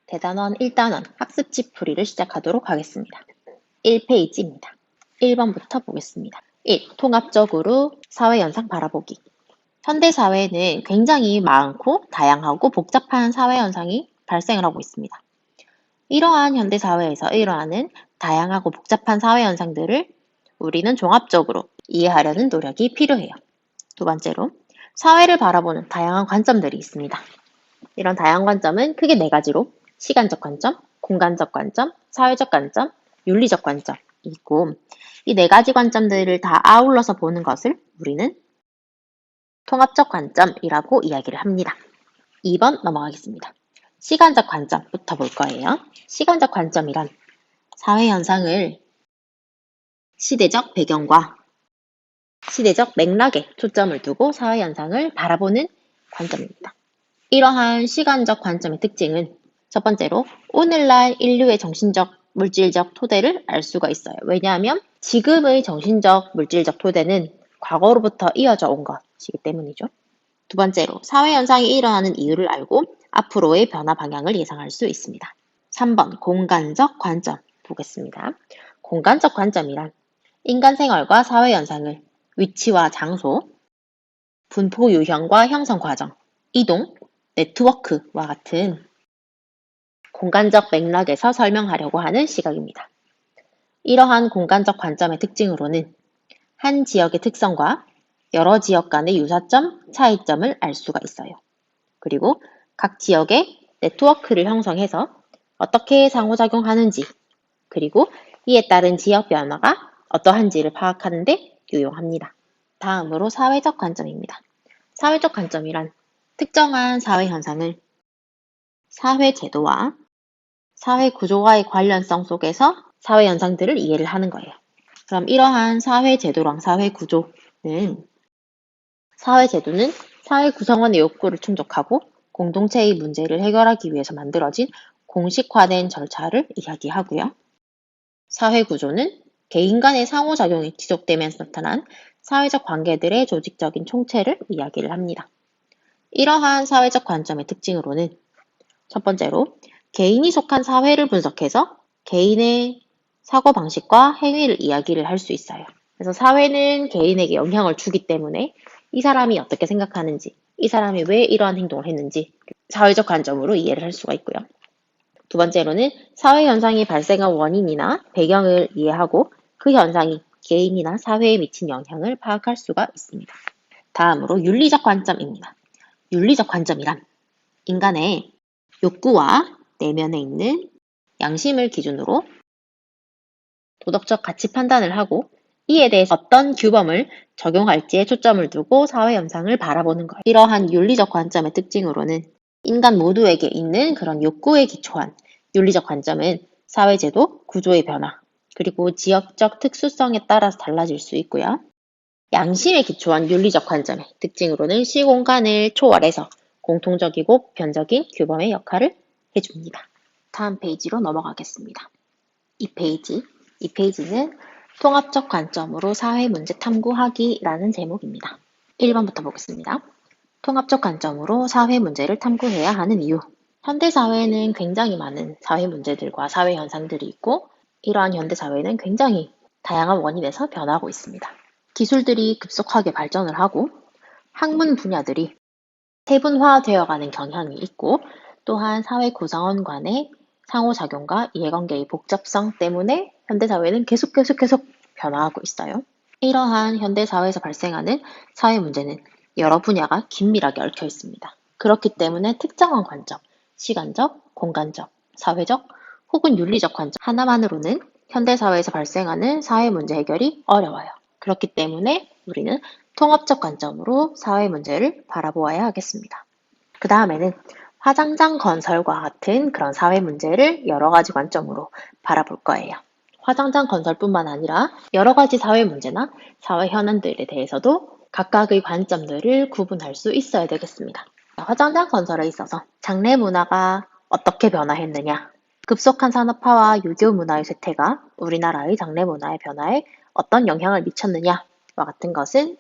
대단원 1단원 학습지 풀이를 시작하도록 하겠습니다. 1페이지입니다. 1번부터 보겠습니다. 1. 통합적으로 사회현상 바라보기. 현대사회는 굉장히 많고 다양하고 복잡한 사회현상이 발생을 하고 있습니다. 이러한 현대사회에서 일어나는 다양하고 복잡한 사회현상들을 우리는 종합적으로 이해하려는 노력이 필요해요. 두 번째로, 사회를 바라보는 다양한 관점들이 있습니다. 이런 다양한 관점은 크게 네 가지로 시간적 관점, 공간적 관점, 사회적 관점, 윤리적 관점이 있고, 이 네 가지 관점들을 다 아울러서 보는 것을 우리는 통합적 관점이라고 이야기를 합니다. 2번 넘어가겠습니다. 시간적 관점부터 볼 거예요. 시간적 관점이란 사회 현상을 시대적 배경과 시대적 맥락에 초점을 두고 사회 현상을 바라보는 관점입니다. 이러한 시간적 관점의 특징은 첫 번째로 오늘날 인류의 정신적, 물질적 토대를 알 수가 있어요. 왜냐하면 지금의 정신적, 물질적 토대는 과거로부터 이어져 온 것이기 때문이죠. 두 번째로 사회현상이 일어나는 이유를 알고 앞으로의 변화 방향을 예상할 수 있습니다. 3번 공간적 관점 보겠습니다. 공간적 관점이란 인간 생활과 사회현상을 위치와 장소, 분포 유형과 형성 과정, 이동, 네트워크와 같은 공간적 맥락에서 설명하려고 하는 시각입니다. 이러한 공간적 관점의 특징으로는 한 지역의 특성과 여러 지역 간의 유사점, 차이점을 알 수가 있어요. 그리고 각 지역의 네트워크를 형성해서 어떻게 상호작용하는지, 그리고 이에 따른 지역 변화가 어떠한지를 파악하는 데 유용합니다. 다음으로 사회적 관점입니다. 사회적 관점이란 특정한 사회 현상을 사회 제도와 사회 구조와의 관련성 속에서 사회 현상들을 이해를 하는 거예요. 그럼 이러한 사회 제도랑 사회 구조는 사회 구성원의 욕구를 충족하고 공동체의 문제를 해결하기 위해서 만들어진 공식화된 절차를 이야기하고요. 사회 구조는 개인 간의 상호작용이 지속되면서 나타난 사회적 관계들의 조직적인 총체를 이야기를 합니다. 이러한 사회적 관점의 특징으로는 첫 번째로 개인이 속한 사회를 분석해서 개인의 사고방식과 행위를 이야기를 할 수 있어요. 그래서 사회는 개인에게 영향을 주기 때문에 이 사람이 어떻게 생각하는지, 이 사람이 왜 이러한 행동을 했는지 사회적 관점으로 이해를 할 수가 있고요. 두 번째로는 사회 현상이 발생한 원인이나 배경을 이해하고 그 현상이 개인이나 사회에 미친 영향을 파악할 수가 있습니다. 다음으로 윤리적 관점입니다. 윤리적 관점이란 인간의 욕구와 내면에 있는 양심을 기준으로 도덕적 가치 판단을 하고 이에 대해서 어떤 규범을 적용할지에 초점을 두고 사회 현상을 바라보는 거예요. 이러한 윤리적 관점의 특징으로는 인간 모두에게 있는 그런 욕구에 기초한 윤리적 관점은 사회제도, 구조의 변화, 그리고 지역적 특수성에 따라서 달라질 수 있고요. 양심에 기초한 윤리적 관점의 특징으로는 시공간을 초월해서 공통적이고 보편적인 규범의 역할을 해줍니다. 다음 페이지로 넘어가겠습니다. 이 페이지는 통합적 관점으로 사회 문제 탐구하기라는 제목입니다. 1번부터 보겠습니다. 통합적 관점으로 사회 문제를 탐구해야 하는 이유. 현대 사회에는 굉장히 많은 사회 문제들과 사회 현상들이 있고 이러한 현대 사회는 굉장히 다양한 원인에서 변하고 있습니다. 기술들이 급속하게 발전을 하고 학문 분야들이 세분화되어가는 경향이 있고 또한 사회 구성원 간의 상호작용과 이해관계의 복잡성 때문에 현대사회는 계속 변화하고 있어요. 이러한 현대사회에서 발생하는 사회 문제는 여러 분야가 긴밀하게 얽혀 있습니다. 그렇기 때문에 특정한 관점, 시간적, 공간적, 사회적 혹은 윤리적 관점 하나만으로는 현대사회에서 발생하는 사회 문제 해결이 어려워요. 그렇기 때문에 우리는 통합적 관점으로 사회 문제를 바라보아야 하겠습니다. 그 다음에는 화장장 건설과 같은 그런 사회 문제를 여러 가지 관점으로 바라볼 거예요. 화장장 건설뿐만 아니라 여러 가지 사회 문제나 사회 현안들에 대해서도 각각의 관점들을 구분할 수 있어야 되겠습니다. 화장장 건설에 있어서 장례 문화가 어떻게 변화했느냐, 급속한 산업화와 유교 문화의 쇠퇴가 우리나라의 장례 문화의 변화에 어떤 영향을 미쳤느냐와 같은 것은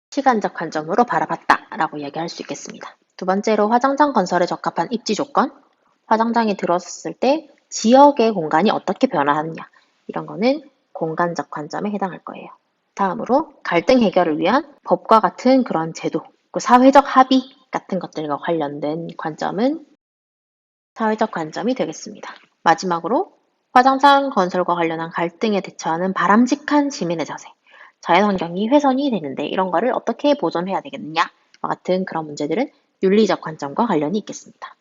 시간적 관점으로 바라봤다라고 이야기할 수 있겠습니다. 두 번째로 화장장 건설에 적합한 입지 조건, 화장장에 들어섰을 때 지역의 공간이 어떻게 변화하느냐 이런 거는 공간적 관점에 해당할 거예요. 다음으로 갈등 해결을 위한 법과 같은 그런 제도, 사회적 합의 같은 것들과 관련된 관점은 사회적 관점이 되겠습니다. 마지막으로 화장장 건설과 관련한 갈등에 대처하는 바람직한 시민의 자세, 자연환경이 훼손이 되는데 이런 거를 어떻게 보존해야 되겠느냐와 같은 그런 문제들은 윤리적 관점과 관련이 있겠습니다.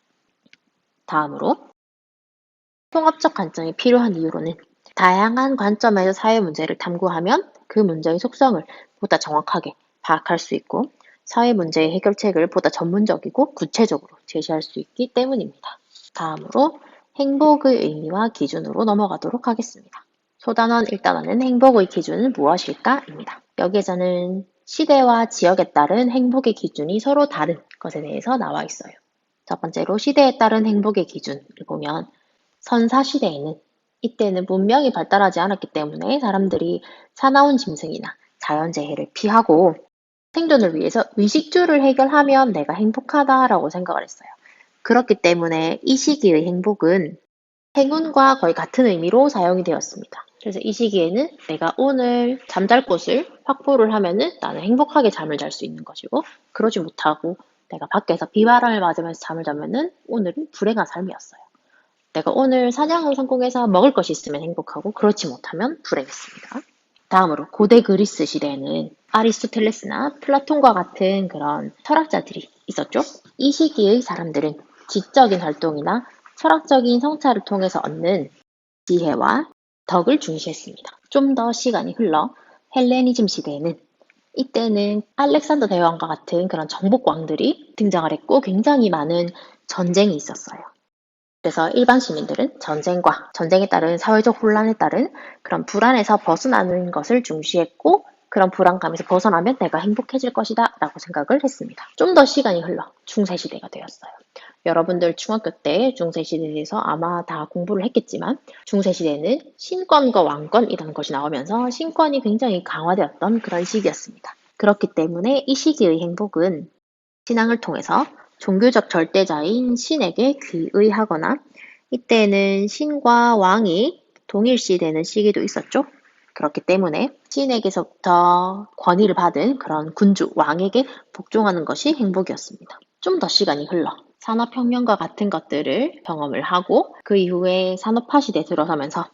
다음으로 통합적 관점이 필요한 이유로는 다양한 관점에서 사회 문제를 탐구하면 그 문제의 속성을 보다 정확하게 파악할 수 있고 사회 문제의 해결책을 보다 전문적이고 구체적으로 제시할 수 있기 때문입니다. 다음으로 행복의 의미와 기준으로 넘어가도록 하겠습니다. 소단원 1단원은 행복의 기준은 무엇일까?입니다. 여기에서는 시대와 지역에 따른 행복의 기준이 서로 다른 것에 대해서 나와 있어요. 첫 번째로 시대에 따른 행복의 기준을 보면 선사시대에는 이때는 문명이 발달하지 않았기 때문에 사람들이 사나운 짐승이나 자연재해를 피하고 생존을 위해서 의식주를 해결하면 내가 행복하다라고 생각을 했어요. 그렇기 때문에 이 시기의 행복은 행운과 거의 같은 의미로 사용이 되었습니다. 그래서 이 시기에는 내가 오늘 잠잘 곳을 확보를 하면은 나는 행복하게 잠을 잘 수 있는 것이고, 그러지 못하고 내가 밖에서 비바람을 맞으면서 잠을 자면은 오늘은 불행한 삶이었어요. 내가 오늘 사냥을 성공해서 먹을 것이 있으면 행복하고 그렇지 못하면 불행했습니다. 다음으로 고대 그리스 시대에는 아리스토텔레스나 플라톤과 같은 그런 철학자들이 있었죠. 이 시기의 사람들은 지적인 활동이나 철학적인 성찰을 통해서 얻는 지혜와 덕을 중시했습니다. 좀 더 시간이 흘러 헬레니즘 시대에는 이때는 알렉산더 대왕과 같은 그런 정복왕들이 등장을 했고 굉장히 많은 전쟁이 있었어요. 그래서 일반 시민들은 전쟁과 전쟁에 따른 사회적 혼란에 따른 그런 불안에서 벗어나는 것을 중시했고 그런 불안감에서 벗어나면 내가 행복해질 것이다 라고 생각을 했습니다. 좀 더 시간이 흘러 중세시대가 되었어요. 여러분들 중학교 때 중세시대에 대해서 아마 다 공부를 했겠지만 중세시대는 신권과 왕권이라는 것이 나오면서 신권이 굉장히 강화되었던 그런 시기였습니다. 그렇기 때문에 이 시기의 행복은 신앙을 통해서 종교적 절대자인 신에게 귀의하거나 이때는 신과 왕이 동일시되는 시기도 있었죠. 그렇기 때문에 신에게서부터 권위를 받은 그런 군주, 왕에게 복종하는 것이 행복이었습니다. 좀 더 시간이 흘러 산업혁명과 같은 것들을 경험을 하고 그 이후에 산업화 시대에 들어서면서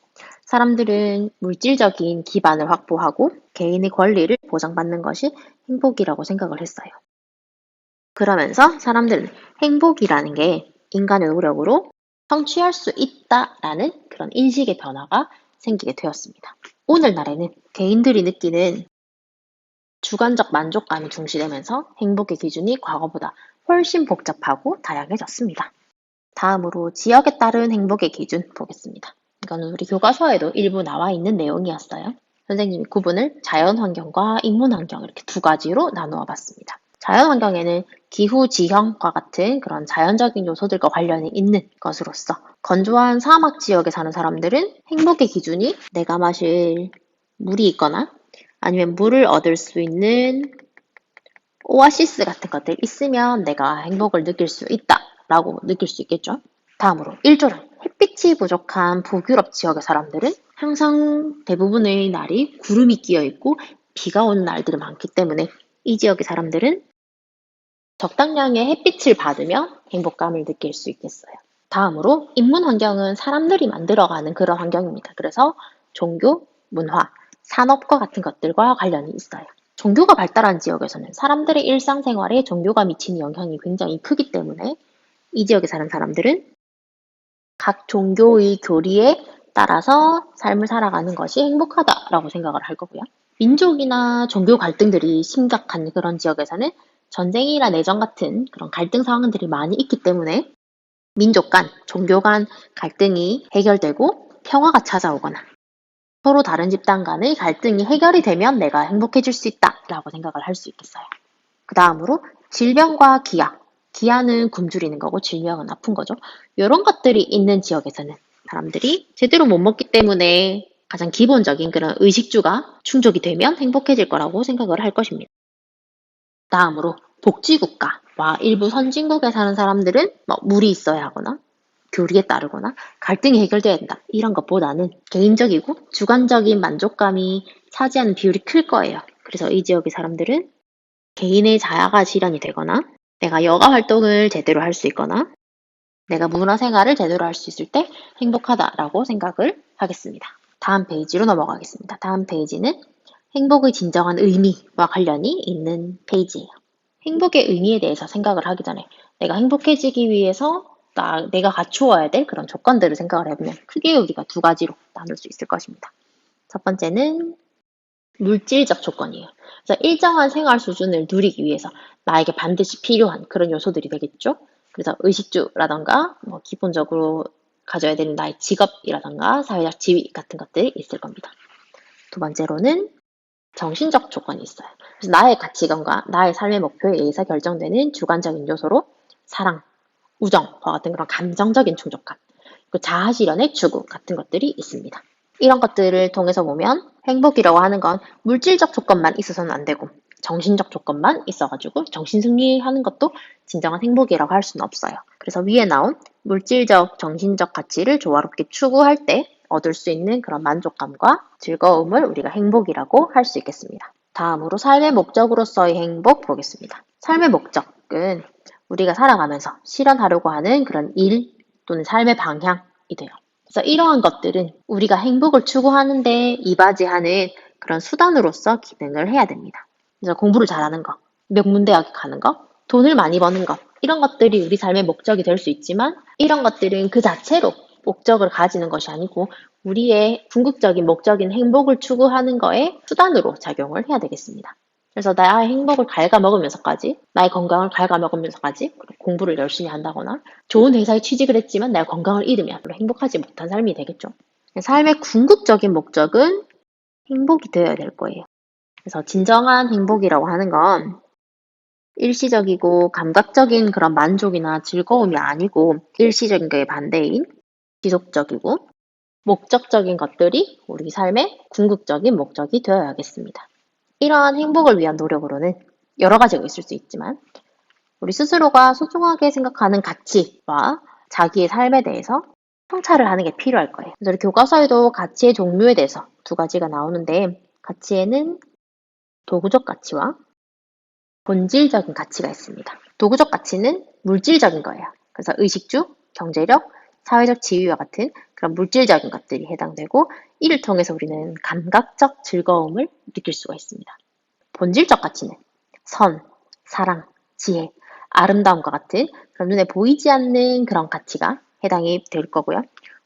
사람들은 물질적인 기반을 확보하고 개인의 권리를 보장받는 것이 행복이라고 생각을 했어요. 그러면서 사람들은 행복이라는 게 인간의 노력으로 성취할 수 있다라는 그런 인식의 변화가 생기게 되었습니다. 오늘날에는 개인들이 느끼는 주관적 만족감이 중시되면서 행복의 기준이 과거보다 훨씬 복잡하고 다양해졌습니다. 다음으로 지역에 따른 행복의 기준 보겠습니다. 이거는 우리 교과서에도 일부 나와 있는 내용이었어요. 선생님이 구분을 자연환경과 인문환경 이렇게 두 가지로 나누어 봤습니다. 자연환경에는 기후, 지형과 같은 그런 자연적인 요소들과 관련이 있는 것으로서 건조한 사막 지역에 사는 사람들은 행복의 기준이 내가 마실 물이 있거나 아니면 물을 얻을 수 있는 오아시스 같은 것들 있으면 내가 행복을 느낄 수 있다라고 느낄 수 있겠죠. 다음으로 일조량. 햇빛이 부족한 북유럽 지역의 사람들은 항상 대부분의 날이 구름이 끼어 있고 비가 오는 날들이 많기 때문에 이 지역의 사람들은 적당량의 햇빛을 받으며 행복감을 느낄 수 있겠어요. 다음으로 인문 환경은 사람들이 만들어가는 그런 환경입니다. 그래서 종교, 문화, 산업과 같은 것들과 관련이 있어요. 종교가 발달한 지역에서는 사람들의 일상생활에 종교가 미치는 영향이 굉장히 크기 때문에 이 지역에 사는 사람들은 각 종교의 교리에 따라서 삶을 살아가는 것이 행복하다라고 생각을 할 거고요. 민족이나 종교 갈등들이 심각한 그런 지역에서는 전쟁이나 내전 같은 그런 갈등 상황들이 많이 있기 때문에 민족 간, 종교 간 갈등이 해결되고 평화가 찾아오거나 서로 다른 집단 간의 갈등이 해결이 되면 내가 행복해질 수 있다라고 생각을 할 수 있겠어요. 그 다음으로 질병과 기아. 기아는 굶주리는 거고 질병은 아픈 거죠. 이런 것들이 있는 지역에서는 사람들이 제대로 못 먹기 때문에 가장 기본적인 그런 의식주가 충족이 되면 행복해질 거라고 생각을 할 것입니다. 다음으로 복지국가와 일부 선진국에 사는 사람들은 물이 있어야 하거나 교리에 따르거나 갈등이 해결돼야 된다. 이런 것보다는 개인적이고 주관적인 만족감이 차지하는 비율이 클 거예요. 그래서 이 지역의 사람들은 개인의 자아가 실현이 되거나 내가 여가 활동을 제대로 할 수 있거나 내가 문화생활을 제대로 할 수 있을 때 행복하다라고 생각을 하겠습니다. 다음 페이지로 넘어가겠습니다. 다음 페이지는 행복의 진정한 의미와 관련이 있는 페이지예요. 행복의 의미에 대해서 생각을 하기 전에 내가 행복해지기 위해서 내가 갖추어야 될 그런 조건들을 생각을 해보면 크게 우리가 두 가지로 나눌 수 있을 것입니다. 첫 번째는 물질적 조건이에요. 그래서 일정한 생활 수준을 누리기 위해서 나에게 반드시 필요한 그런 요소들이 되겠죠. 그래서 의식주라던가 기본적으로 가져야 되는 나의 직업이라던가 사회적 지위 같은 것들이 있을 겁니다. 두 번째로는 정신적 조건이 있어요. 그래서 나의 가치관과 나의 삶의 목표에 의해서 결정되는 주관적인 요소로 사랑, 우정과 같은 그런 감정적인 충족감, 그 자아 실현의 추구 같은 것들이 있습니다. 이런 것들을 통해서 보면 행복이라고 하는 건 물질적 조건만 있어서는 안 되고 정신적 조건만 있어가지고 정신 승리하는 것도 진정한 행복이라고 할 수는 없어요. 그래서 위에 나온 물질적, 정신적 가치를 조화롭게 추구할 때 얻을 수 있는 그런 만족감과 즐거움을 우리가 행복이라고 할 수 있겠습니다. 다음으로 삶의 목적으로서의 행복 보겠습니다. 삶의 목적은 우리가 살아가면서 실현하려고 하는 그런 일 또는 삶의 방향이 돼요. 그래서 이러한 것들은 우리가 행복을 추구하는데 이바지하는 그런 수단으로서 기능을 해야 됩니다. 그래서 공부를 잘하는 것, 명문대학에 가는 것, 돈을 많이 버는 것, 이런 것들이 우리 삶의 목적이 될 수 있지만 이런 것들은 그 자체로 목적을 가지는 것이 아니고 우리의 궁극적인 목적인 행복을 추구하는 거에 수단으로 작용을 해야 되겠습니다. 그래서 나의 행복을 갉아먹으면서까지, 나의 건강을 갉아먹으면서까지 공부를 열심히 한다거나 좋은 회사에 취직을 했지만 내가 건강을 잃으면 행복하지 못한 삶이 되겠죠. 삶의 궁극적인 목적은 행복이 되어야 될 거예요. 그래서 진정한 행복이라고 하는 건 일시적이고 감각적인 그런 만족이나 즐거움이 아니고 일시적인 거에 반대인 지속적이고 목적적인 것들이 우리 삶의 궁극적인 목적이 되어야겠습니다. 이러한 행복을 위한 노력으로는 여러 가지가 있을 수 있지만 우리 스스로가 소중하게 생각하는 가치와 자기의 삶에 대해서 성찰을 하는 게 필요할 거예요. 그래서 우리 교과서에도 가치의 종류에 대해서 두 가지가 나오는데 가치에는 도구적 가치와 본질적인 가치가 있습니다. 도구적 가치는 물질적인 거예요. 그래서 의식주, 경제력, 사회적 지위와 같은 그런 물질적인 것들이 해당되고 이를 통해서 우리는 감각적 즐거움을 느낄 수가 있습니다. 본질적 가치는 선, 사랑, 지혜, 아름다움과 같은 그런 눈에 보이지 않는 그런 가치가 해당이 될 거고요.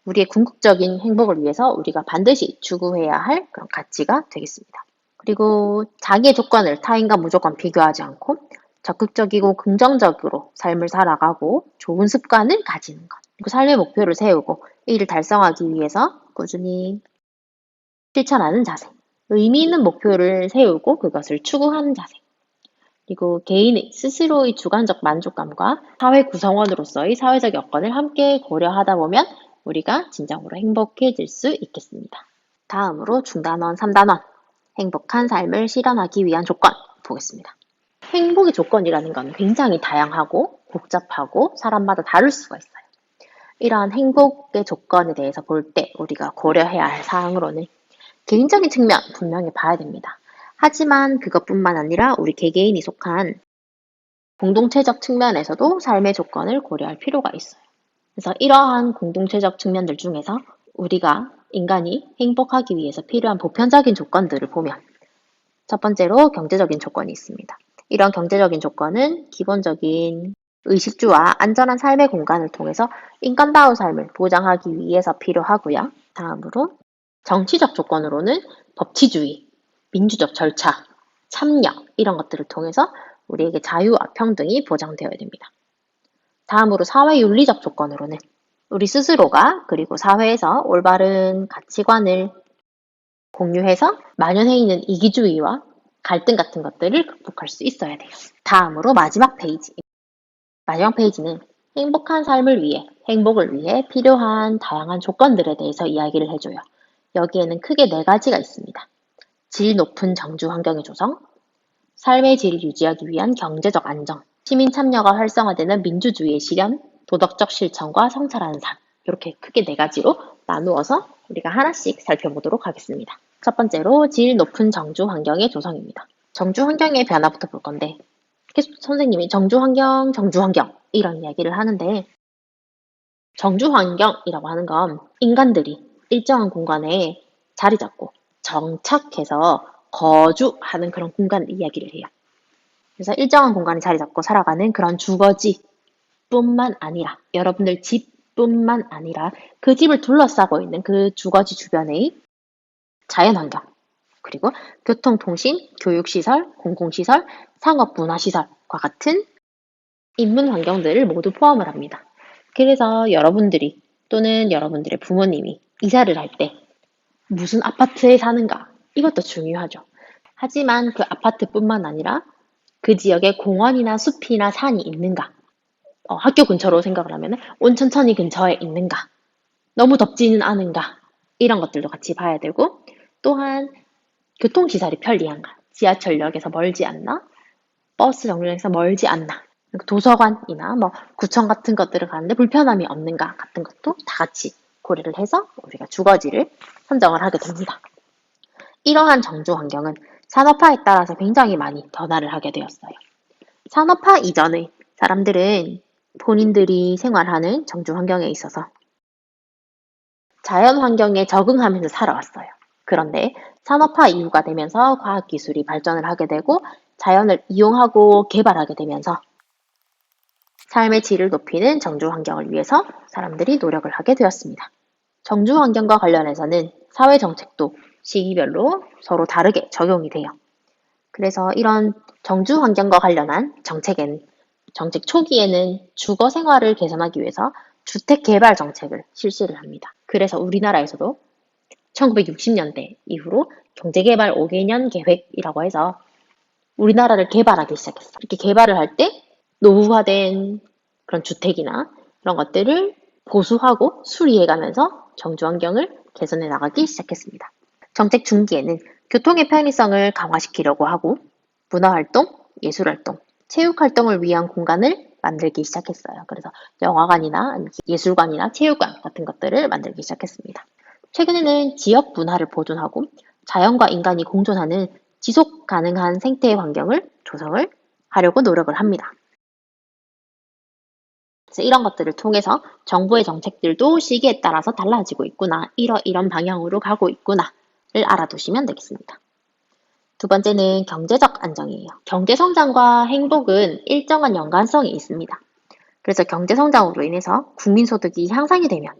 우리의 궁극적인 행복을 위해서 우리가 반드시 추구해야 할 그런 가치가 되겠습니다. 그리고 자기의 조건을 타인과 무조건 비교하지 않고 적극적이고 긍정적으로 삶을 살아가고 좋은 습관을 가지는 것. 그리고 삶의 목표를 세우고 이를 달성하기 위해서 꾸준히 실천하는 자세. 의미 있는 목표를 세우고 그것을 추구하는 자세. 그리고 개인의 스스로의 주관적 만족감과 사회 구성원으로서의 사회적 여건을 함께 고려하다 보면 우리가 진정으로 행복해질 수 있겠습니다. 다음으로 중단원 3단원 행복한 삶을 실현하기 위한 조건 보겠습니다. 행복의 조건이라는 건 굉장히 다양하고 복잡하고 사람마다 다를 수가 있어요. 이러한 행복의 조건에 대해서 볼 때 우리가 고려해야 할 사항으로는 개인적인 측면 분명히 봐야 됩니다. 하지만 그것뿐만 아니라 우리 개개인이 속한 공동체적 측면에서도 삶의 조건을 고려할 필요가 있어요. 그래서 이러한 공동체적 측면들 중에서 우리가 인간이 행복하기 위해서 필요한 보편적인 조건들을 보면 첫 번째로 경제적인 조건이 있습니다. 이런 경제적인 조건은 기본적인 의식주와 안전한 삶의 공간을 통해서 인간다운 삶을 보장하기 위해서 필요하고요. 다음으로 정치적 조건으로는 법치주의, 민주적 절차, 참여 이런 것들을 통해서 우리에게 자유와 평등이 보장되어야 됩니다. 다음으로 사회윤리적 조건으로는 우리 스스로가 그리고 사회에서 올바른 가치관을 공유해서 만연해 있는 이기주의와 갈등 같은 것들을 극복할 수 있어야 돼요. 다음으로 마지막 페이지. 마지막 페이지는 행복한 삶을 위해, 행복을 위해 필요한 다양한 조건들에 대해서 이야기를 해줘요. 여기에는 크게 네 가지가 있습니다. 질 높은 정주 환경의 조성, 삶의 질을 유지하기 위한 경제적 안정, 시민 참여가 활성화되는 민주주의의 실현, 도덕적 실천과 성찰하는 삶. 이렇게 크게 네 가지로 나누어서 우리가 하나씩 살펴보도록 하겠습니다. 첫 번째로 질 높은 정주 환경의 조성입니다. 정주 환경의 변화부터 볼 건데 계속 선생님이 정주 환경 이런 이야기를 하는데 정주 환경이라고 하는 건 인간들이 일정한 공간에 자리 잡고 정착해서 거주하는 그런 공간 이야기를 해요. 그래서 일정한 공간에 자리 잡고 살아가는 그런 주거지뿐만 아니라 여러분들 집뿐만 아니라 그 집을 둘러싸고 있는 그 주거지 주변의 자연환경 그리고 교통, 통신, 교육시설, 공공시설, 상업, 문화시설과 같은 인문 환경들을 모두 포함을 합니다. 그래서 여러분들이 또는 여러분들의 부모님이 이사를 할 때 무슨 아파트에 사는가 이것도 중요하죠. 하지만 그 아파트뿐만 아니라 그 지역에 공원이나 숲이나 산이 있는가, 학교 근처로 생각을 하면 온천천이 근처에 있는가, 너무 덥지는 않은가 이런 것들도 같이 봐야 되고 또한 교통시설이 편리한가, 지하철역에서 멀지 않나, 버스 정류장에서 멀지 않나, 도서관이나 구청 같은 것들을 가는데 불편함이 없는가 같은 것도 다 같이 고려를 해서 우리가 주거지를 선정을 하게 됩니다. 이러한 정주 환경은 산업화에 따라서 굉장히 많이 변화를 하게 되었어요. 산업화 이전의 사람들은 본인들이 생활하는 정주 환경에 있어서 자연 환경에 적응하면서 살아왔어요. 그런데 산업화 이후가 되면서 과학기술이 발전을 하게 되고 자연을 이용하고 개발하게 되면서 삶의 질을 높이는 정주 환경을 위해서 사람들이 노력을 하게 되었습니다. 정주 환경과 관련해서는 사회 정책도 시기별로 서로 다르게 적용이 돼요. 그래서 이런 정주 환경과 관련한 정책 초기에는 주거 생활을 개선하기 위해서 주택 개발 정책을 실시를 합니다. 그래서 우리나라에서도 1960년대 이후로 경제개발 5개년 계획이라고 해서 우리나라를 개발하기 시작했어요. 이렇게 개발을 할 때 노후화된 그런 주택이나 그런 것들을 보수하고 수리해가면서 정주 환경을 개선해 나가기 시작했습니다. 정책 중기에는 교통의 편의성을 강화시키려고 하고 문화활동, 예술활동, 체육활동을 위한 공간을 만들기 시작했어요. 그래서 영화관이나 예술관이나 체육관 같은 것들을 만들기 시작했습니다. 최근에는 지역 문화를 보존하고 자연과 인간이 공존하는 지속 가능한 생태 환경을 조성을 하려고 노력을 합니다. 그래서 이런 것들을 통해서 정부의 정책들도 시기에 따라서 달라지고 있구나, 이런 방향으로 가고 있구나를 알아두시면 되겠습니다. 두 번째는 경제적 안정이에요. 경제성장과 행복은 일정한 연관성이 있습니다. 그래서 경제성장으로 인해서 국민소득이 향상이 되면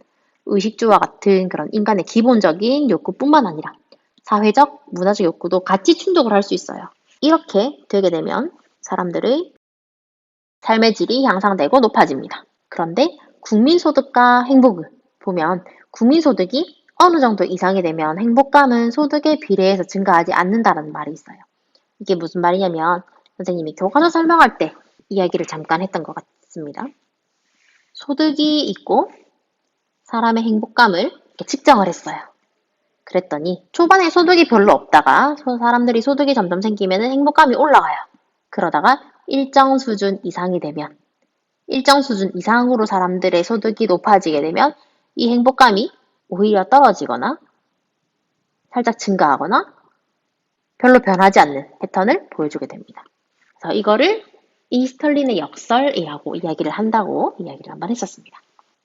의식주와 같은 그런 인간의 기본적인 욕구뿐만 아니라 사회적, 문화적 욕구도 같이 충족을 할 수 있어요. 이렇게 되게 되면 사람들의 삶의 질이 향상되고 높아집니다. 그런데 국민소득과 행복을 보면 국민소득이 어느 정도 이상이 되면 행복감은 소득에 비례해서 증가하지 않는다는 말이 있어요. 이게 무슨 말이냐면 선생님이 교과서 설명할 때 이야기를 잠깐 했던 것 같습니다. 소득이 있고 사람의 행복감을 이렇게 측정을 했어요. 그랬더니 초반에 소득이 별로 없다가 사람들이 소득이 점점 생기면 행복감이 올라가요. 그러다가 일정 수준 이상이 되면 일정 수준 이상으로 사람들의 소득이 높아지게 되면 이 행복감이 오히려 떨어지거나 살짝 증가하거나 별로 변하지 않는 패턴을 보여주게 됩니다. 그래서 이거를 이스털린의 역설이라고 이야기를 한다고 이야기를 한번 했었습니다.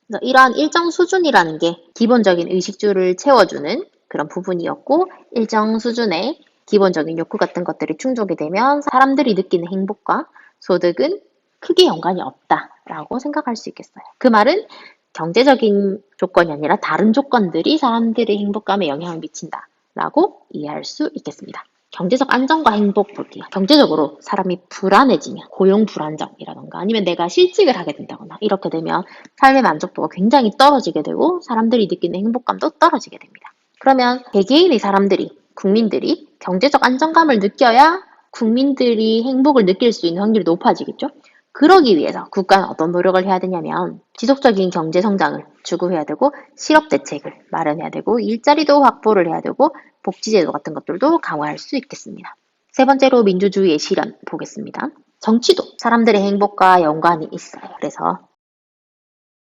그래서 이러한 일정 수준이라는 게 기본적인 의식주를 채워주는 그런 부분이었고 일정 수준의 기본적인 욕구 같은 것들이 충족이 되면 사람들이 느끼는 행복과 소득은 크게 연관이 없다라고 생각할 수 있겠어요. 그 말은 경제적인 조건이 아니라 다른 조건들이 사람들의 행복감에 영향을 미친다라고 이해할 수 있겠습니다. 경제적 안정과 행복 볼게요. 경제적으로 사람이 불안해지면 고용 불안정이라던가 아니면 내가 실직을 하게 된다거나 이렇게 되면 삶의 만족도가 굉장히 떨어지게 되고 사람들이 느끼는 행복감도 떨어지게 됩니다. 그러면 개개인의 사람들이, 국민들이 경제적 안정감을 느껴야 국민들이 행복을 느낄 수 있는 확률이 높아지겠죠? 그러기 위해서 국가는 어떤 노력을 해야 되냐면 지속적인 경제 성장을 추구해야 되고 실업 대책을 마련해야 되고 일자리도 확보를 해야 되고 복지제도 같은 것들도 강화할 수 있겠습니다. 세 번째로 민주주의의 실현 보겠습니다. 정치도 사람들의 행복과 연관이 있어요. 그래서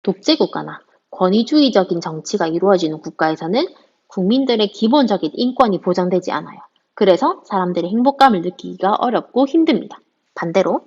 독재국가나 권위주의적인 정치가 이루어지는 국가에서는 국민들의 기본적인 인권이 보장되지 않아요. 그래서 사람들의 행복감을 느끼기가 어렵고 힘듭니다. 반대로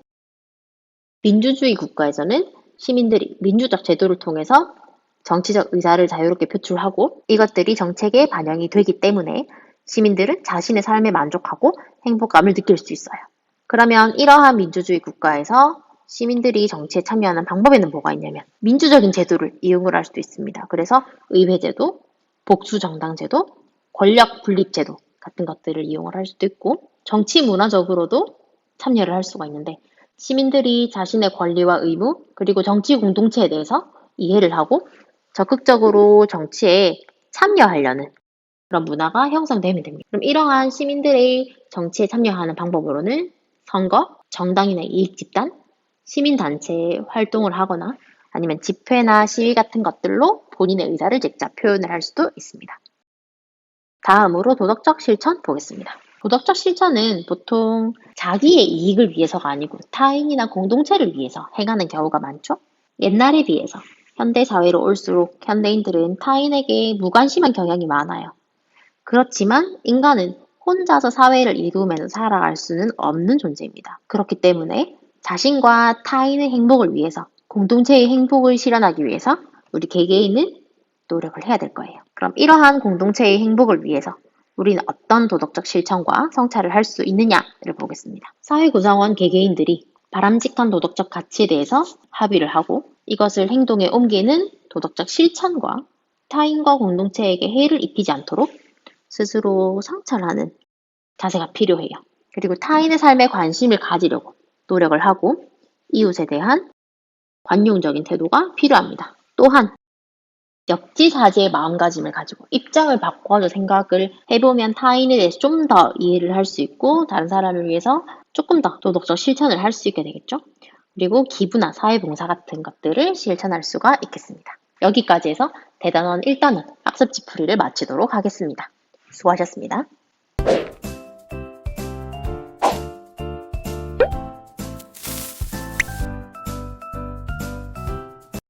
민주주의 국가에서는 시민들이 민주적 제도를 통해서 정치적 의사를 자유롭게 표출하고 이것들이 정책에 반영이 되기 때문에 시민들은 자신의 삶에 만족하고 행복감을 느낄 수 있어요. 그러면 이러한 민주주의 국가에서 시민들이 정치에 참여하는 방법에는 뭐가 있냐면 민주적인 제도를 이용을 할 수도 있습니다. 그래서 의회제도, 복수정당제도, 권력분립제도 같은 것들을 이용을 할 수도 있고 정치 문화적으로도 참여를 할 수가 있는데 시민들이 자신의 권리와 의무 그리고 정치 공동체에 대해서 이해를 하고 적극적으로 정치에 참여하려는 그런 문화가 형성되면 됩니다. 그럼 이러한 시민들의 정치에 참여하는 방법으로는 선거, 정당이나 이익집단, 시민단체에 활동을 하거나 아니면 집회나 시위 같은 것들로 본인의 의사를 직접 표현을 할 수도 있습니다. 다음으로 도덕적 실천 보겠습니다. 도덕적 실천은 보통 자기의 이익을 위해서가 아니고 타인이나 공동체를 위해서 행하는 경우가 많죠. 옛날에 비해서 현대 사회로 올수록 현대인들은 타인에게 무관심한 경향이 많아요. 그렇지만 인간은 혼자서 사회를 이루면서 살아갈 수는 없는 존재입니다. 그렇기 때문에 자신과 타인의 행복을 위해서, 공동체의 행복을 실현하기 위해서 우리 개개인은 노력을 해야 될 거예요. 그럼 이러한 공동체의 행복을 위해서 우리는 어떤 도덕적 실천과 성찰을 할 수 있느냐를 보겠습니다. 사회 구성원 개개인들이 바람직한 도덕적 가치에 대해서 합의를 하고 이것을 행동에 옮기는 도덕적 실천과 타인과 공동체에게 해를 입히지 않도록 스스로 성찰하는 자세가 필요해요. 그리고 타인의 삶에 관심을 가지려고 노력을 하고 이웃에 대한 관용적인 태도가 필요합니다. 또한 역지사지의 마음가짐을 가지고 입장을 바꿔서 생각을 해보면 타인에 대해서 좀 더 이해를 할 수 있고 다른 사람을 위해서 조금 더 도덕적 실천을 할 수 있게 되겠죠. 그리고 기부나 사회봉사 같은 것들을 실천할 수가 있겠습니다. 여기까지 해서 대단원 1단원 학습지 풀이를 마치도록 하겠습니다. 수고하셨습니다.